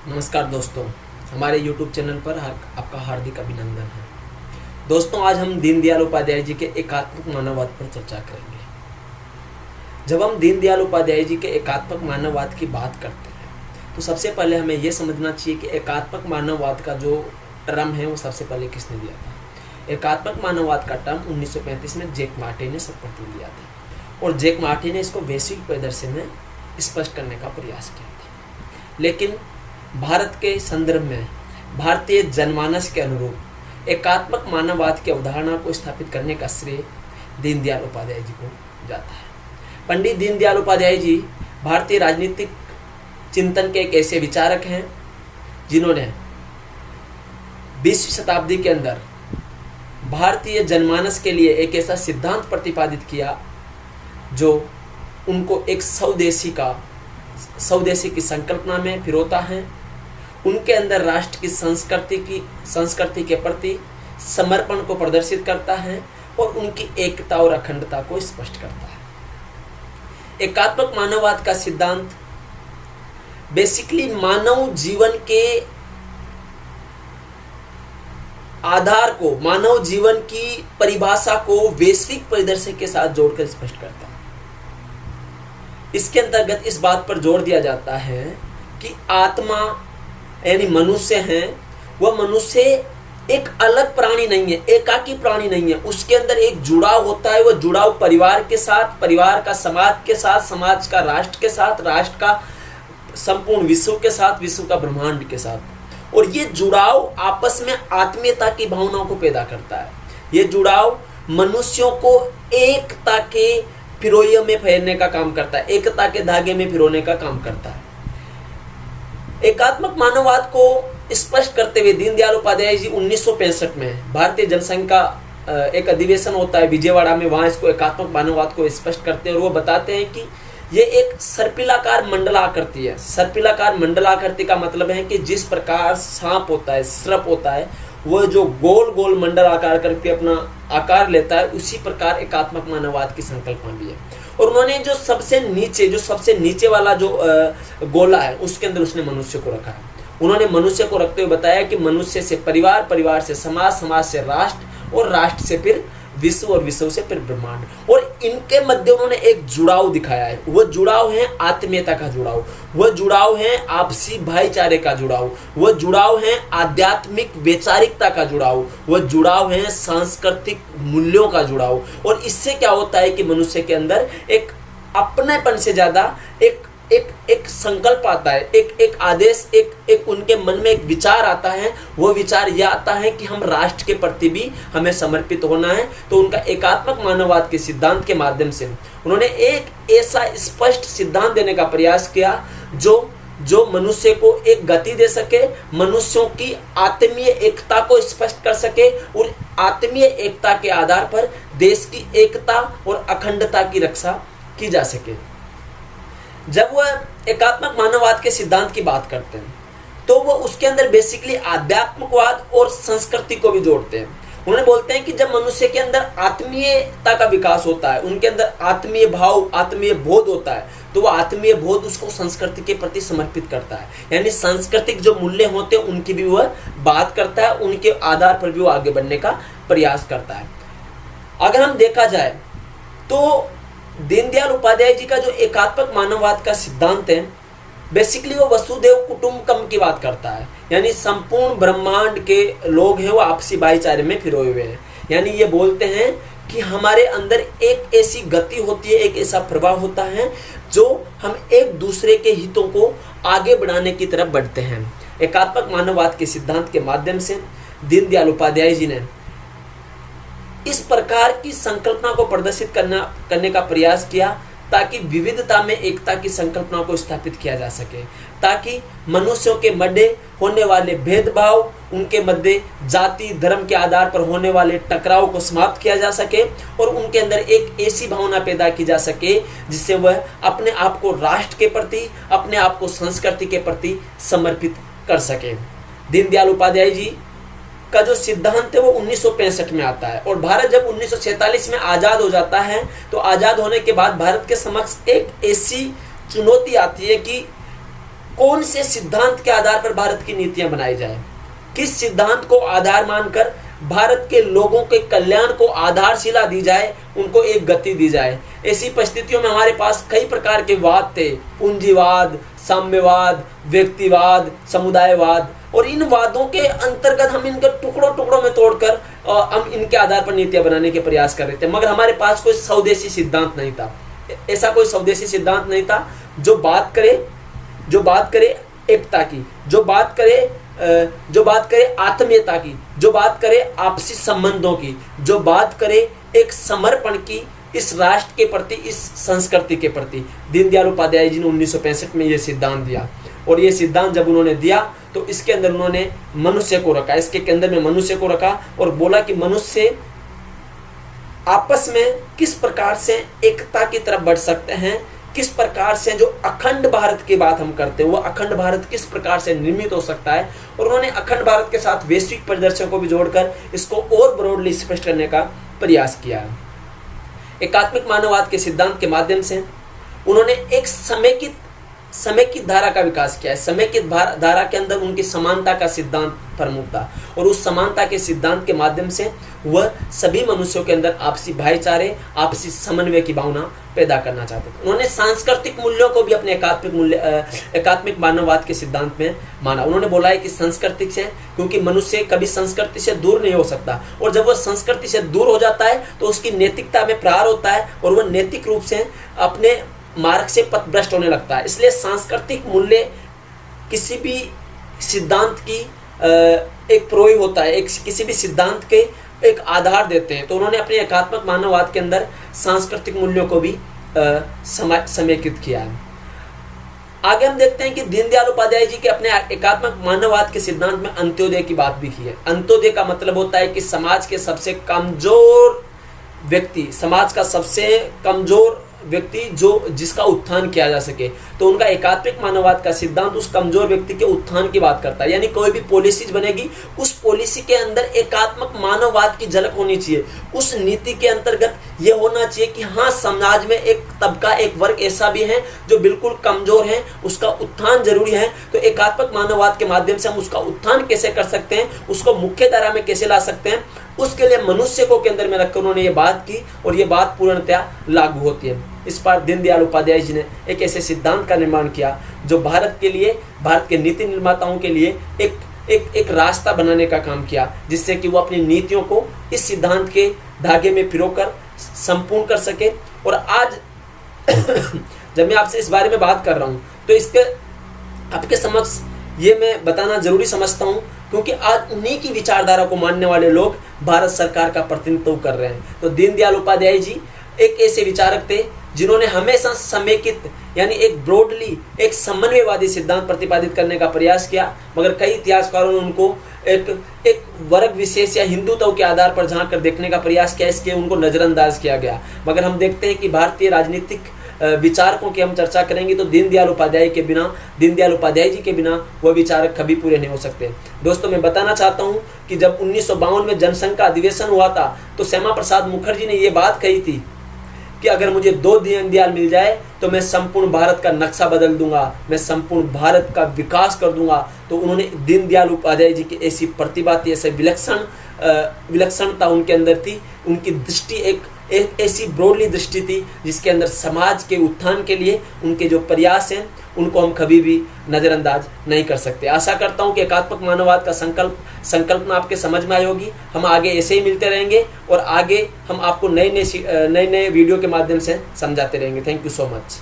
नमस्कार दोस्तों, हमारे YouTube चैनल पर आपका हार्दिक अभिनंदन है। दोस्तों, आज हम दीनदयाल उपाध्याय जी के एकात्मक मानववाद पर चर्चा करेंगे। जब हम दीनदयाल उपाध्याय जी के एकात्मक मानववाद की बात करते हैं तो सबसे पहले हमें यह समझना चाहिए कि एकात्मक मानववाद का जो टर्म है वो सबसे पहले किसने दिया था। एकात्मक मानववाद का टर्म 1935 में जैक मार्टी ने सर्वप्रथम दिया था और जैक मार्टी ने इसको वैश्विक परिदृश्य में स्पष्ट करने का प्रयास किया था। लेकिन भारत के संदर्भ में भारतीय जनमानस के अनुरूप एकात्मक मानववाद की अवधारणा को स्थापित करने का श्रेय दीनदयाल उपाध्याय जी को जाता है। पंडित दीनदयाल उपाध्याय जी भारतीय राजनीतिक चिंतन के एक ऐसे विचारक हैं जिन्होंने 20वीं शताब्दी के अंदर भारतीय जनमानस के लिए एक ऐसा सिद्धांत प्रतिपादित किया जो उनको एक स्वदेशी की संकल्पना में पिरोता है। उनके अंदर राष्ट्र की संस्कृति के प्रति समर्पण को प्रदर्शित करता है और उनकी एकता और अखंडता को स्पष्ट करता है। एकात्मक मानववाद का सिद्धांत बेसिकली मानव जीवन के आधार को, मानव जीवन की परिभाषा को वैश्विक परिदृश्य के साथ जोड़कर स्पष्ट करता है। इसके अंतर्गत इस बात पर जोर दिया जाता है कि आत्मा यानी मनुष्य है, वह मनुष्य एक अलग प्राणी नहीं है, एकाकी प्राणी नहीं है। उसके अंदर एक जुड़ाव होता है। वह जुड़ाव परिवार के साथ, परिवार का समाज के साथ, समाज का राष्ट्र के साथ, राष्ट्र का संपूर्ण विश्व के साथ, विश्व का ब्रह्मांड के साथ। और ये जुड़ाव आपस में आत्मीयता की भावनाओं को पैदा करता है। ये जुड़ाव मनुष्यों को एकता के पिरोये में फेरने का काम करता है, एकता के धागे में पिरोने का काम करता है। एकात्मक मानववाद को स्पष्ट करते हुए दीनदयाल उपाध्याय जी 1965 में भारतीय जनसंघ का एक अधिवेशन होता है विजयवाड़ा में। वहां इसको एकात्मक मानववाद को स्पष्ट करते हैं और वो बताते हैं कि ये एक सर्पिलाकार मंडलाकृति है। सर्पिलाकार मंडलाकृति का मतलब है कि जिस प्रकार सांप होता है, सर्प होता है, वह जो गोल गोल मंडल आकार करके अपना आकार लेता है, उसी प्रकार एकात्मक मानववाद की संकल्पना भी है। और उन्होंने जो सबसे नीचे वाला जो गोला है उसके अंदर उसने मनुष्य को रखा है। उन्होंने मनुष्य को रखते हुए बताया कि मनुष्य से परिवार, परिवार से समाज, समाज से राष्ट्र और राष्ट्र से फिर विश्व और विश्व से फिर ब्रह्मांड। और इनके मध्य उन्होंने एक जुड़ाव दिखाया है। वह जुड़ाव है आत्मीयता का जुड़ाव, वह जुड़ाव है आपसी भाईचारे का जुड़ाव, वह जुड़ाव है आध्यात्मिक वैचारिकता का जुड़ाव, वह जुड़ाव है सांस्कृतिक मूल्यों का जुड़ाव। और इससे क्या होता है कि मनुष्य के अंदर एक अपनेपन से ज्यादा एक संकल्प आता है, एक आदेश, एक उनके मन में एक विचार आता है। वो विचार यह आता है कि हम राष्ट्र के प्रति भी हमें समर्पित होना है। तो उनका एकात्मक मानववाद के सिद्धांत के माध्यम से उन्होंने एक ऐसा स्पष्ट सिद्धांत देने का प्रयास किया जो मनुष्य को एक गति दे सके, मनुष्यों की आत्मीय एकता को स्पष्ट कर सके और आत्मीय एकता के आधार पर देश की एकता और अखंडता की रक्षा की जा सके। जब वह एकात्मक मानववाद के सिद्धांत की बात करते हैं तो वह उसके अंदर बेसिकली आध्यात्मिकवाद और संस्कृति को भी जोड़ते हैं। उन्होंने बोलते हैं कि जब मनुष्य के अंदर आत्मीयता का विकास होता है, उनके अंदर आत्मीय भाव, आत्मीय बोध होता है, तो वह आत्मीय बोध उसको संस्कृति के प्रति समर्पित करता है। यानी सांस्कृतिक जो मूल्य होते हैं उनकी भी वह बात करता है, उनके आधार पर भी वो आगे बढ़ने का प्रयास करता है। अगर हम देखा जाए तो दीनदयाल उपाध्याय जी का जो एकात्मक मानववाद का सिद्धांत है बेसिकली वो वसुधैव कुटुंबकम की बात करता है। यानी संपूर्ण ब्रह्मांड के लोग हैं वो आपसी भाईचारे में पिरोए हुए हैं। यानी ये बोलते हैं कि हमारे अंदर एक ऐसी गति होती है, एक ऐसा प्रभाव होता है जो हम एक दूसरे के हितों को आगे बढ़ाने की तरफ बढ़ते हैं। एकात्मक मानववाद के सिद्धांत के माध्यम से दीनदयाल उपाध्याय जी ने इस प्रकार की संकल्पना को प्रदर्शित करने का प्रयास किया ताकि विविधता में एकता की संकल्पना को स्थापित किया जा सके, ताकि मनुष्यों के मध्य होने वाले भेदभाव, उनके मध्य जाति धर्म के आधार पर होने वाले टकराव को समाप्त किया जा सके और उनके अंदर एक ऐसी भावना पैदा की जा सके जिससे वह अपने आप को राष्ट्र के प्रति, अपने आप को संस्कृति के प्रति समर्पित कर सके। दीनदयाल उपाध्याय जी का जो सिद्धांत है वो 1965 में आता है और भारत जब 1947 में आज़ाद हो जाता है तो आज़ाद होने के बाद भारत के समक्ष एक ऐसी चुनौती आती है कि कौन से सिद्धांत के आधार पर भारत की नीतियां बनाई जाए, किस सिद्धांत को आधार मानकर भारत के लोगों के कल्याण को आधारशिला दी जाए, उनको एक गति दी जाए। ऐसी परिस्थितियों में हमारे पास कई प्रकार के वाद थे, पूंजीवाद, साम्यवाद, व्यक्तिवाद, समुदायवाद, और इन वादों के अंतर्गत हम इनके टुकड़ों टुकड़ों में तोड़कर हम इनके आधार पर नीतियां बनाने के प्रयास कर रहे थे। मगर हमारे पास कोई स्वदेशी सिद्धांत नहीं था, ऐसा कोई स्वदेशी सिद्धांत नहीं था जो बात करे एकता की, जो बात करे आत्मीयता की, जो बात करे आपसी संबंधों की, जो बात करे एक समर्पण की इस राष्ट्र के प्रति, इस संस्कृति के प्रति। दीनदयाल उपाध्याय जी ने 1965 में ये सिद्धांत दिया, और ये सिद्धांत जब उन्होंने दिया तो इसके अंदर उन्होंने मनुष्य को रखा, इसके केंद्र में मनुष्य को रखा, और बोला कि मनुष्य आपस में किस प्रकार से एकता की तरफ बढ़ सकते हैं, किस प्रकार से जो अखंड भारत की बात हम करते हैं वो अखंड भारत किस प्रकार से निर्मित हो सकता है। और उन्होंने अखंड भारत के साथ वैश्विक परिदृश्य को भी जोड़कर इसको और ब्रॉडली स्पष्ट करने का प्रयास किया है। एकात्मिक मानववाद के सिद्धांत के माध्यम से उन्होंने एक समेकित धारा का विकास किया है। समेकित धारा के अंदर उनकी समानता का सिद्धांत प्रमुख था, और उस समानता के सिद्धांत के माध्यम से वह सभी मनुष्यों के अंदर आपसी भाईचारे, आपसी समन्वय की भावना पैदा करना चाहते थे। उन्होंने सांस्कृतिक मूल्यों को भी अपने एकात्मिक मानववाद के सिद्धांत में माना। उन्होंने बोला है कि संस्कृति से, क्योंकि मनुष्य कभी संस्कृति से दूर नहीं हो सकता, और जब वह संस्कृति से दूर हो जाता है तो उसकी नैतिकता में प्रहार होता है, और वह नैतिक रूप से अपने मार्ग से पथभ्रष्ट होने लगता है। इसलिए सांस्कृतिक मूल्य किसी भी सिद्धांत की एक प्रोय होता है, किसी भी सिद्धांत के एक आधार देते हैं। तो उन्होंने अपने एकात्मक मानववाद के अंदर सांस्कृतिक मूल्यों को भी समेकित किया है। आगे हम देखते हैं कि दीनदयाल उपाध्याय जी के अपने एकात्मक मानववाद के सिद्धांत में अंत्योदय की बात भी की है। अंत्योदय का मतलब होता है कि समाज के सबसे कमजोर व्यक्ति, समाज का सबसे कमजोर व्यक्ति जिसका उत्थान किया जा सके। तो उनका एकात्मिक मानववाद का सिद्धांत उस कमजोर व्यक्ति के उत्थान की बात करता है। यानी कोई भी पॉलिसीज बनेगी, उस पॉलिसी के अंदर एकात्मक मानववाद की झलक होनी चाहिए। उस नीति के अंतर्गत ये होना चाहिए कि हाँ, समाज में एक तबका, एक वर्ग ऐसा भी है जो बिल्कुल कमजोर है, उसका उत्थान जरूरी है। तो एकात्मक मानववाद के माध्यम से हम उसका उत्थान कैसे कर सकते हैं, उसको मुख्य धारा में कैसे ला सकते हैं, उसके लिए मनुष्य को केंद्र में रखकर उन्होंने ये बात की, और ये बात पूर्णतया लागू होती है। इस पर दीनदयाल उपाध्याय जी ने एक ऐसे सिद्धांत का निर्माण किया जो भारत के लिए, भारत के नीति निर्माताओं के लिए एक रास्ता बनाने का काम किया, जिससे कि वो अपनी नीतियों को इस सिद्धांत के धागे में पिरोकर संपूर्ण कर सके। और आज जब मैं आपसे इस बारे में बात कर रहा हूँ तो इसके आपके समक्ष ये मैं बताना जरूरी समझता हूँ, क्योंकि आज उन्हीं की विचारधारा को मानने वाले लोग भारत सरकार का प्रतिनिधित्व कर रहे हैं। तो दीनदयाल उपाध्याय जी एक ऐसे विचारक थे जिन्होंने हमेशा समेकित, यानी एक ब्रॉडली, एक समन्वयवादी सिद्धांत प्रतिपादित करने का प्रयास किया। मगर कई इतिहासकारों ने उनको एक वर्ग विशेष या हिंदुत्व के आधार पर झांक कर देखने का प्रयास किया, इसके उनको नजरअंदाज किया गया। मगर हम देखते हैं कि भारतीय राजनीतिक विचारकों की हम चर्चा करेंगे तो दीनदयाल उपाध्याय जी के बिना वह विचारक कभी पूरे नहीं हो सकते। दोस्तों, मैं बताना चाहता हूं कि जब 1952 में जनसंघ का अधिवेशन हुआ था तो श्यामा प्रसाद मुखर्जी ने यह बात कही थी कि अगर मुझे 2 दीनदयाल मिल जाए तो मैं संपूर्ण भारत का नक्शा बदल दूंगा, मैं संपूर्ण भारत का विकास कर दूंगा। तो उन्होंने दीनदयाल उपाध्याय जी की ऐसी प्रतिभा थी, ऐसे विलक्षणता उनके अंदर थी, उनकी दृष्टि एक ऐसी ब्रॉडली दृष्टि थी जिसके अंदर समाज के उत्थान के लिए उनके जो प्रयास हैं उनको हम कभी भी नज़रअंदाज नहीं कर सकते। आशा करता हूं कि एकात्मक मानववाद का संकल्पना आपके समझ में आई होगी। हम आगे ऐसे ही मिलते रहेंगे और आगे हम आपको नए वीडियो के माध्यम से समझाते रहेंगे। Thank you so much.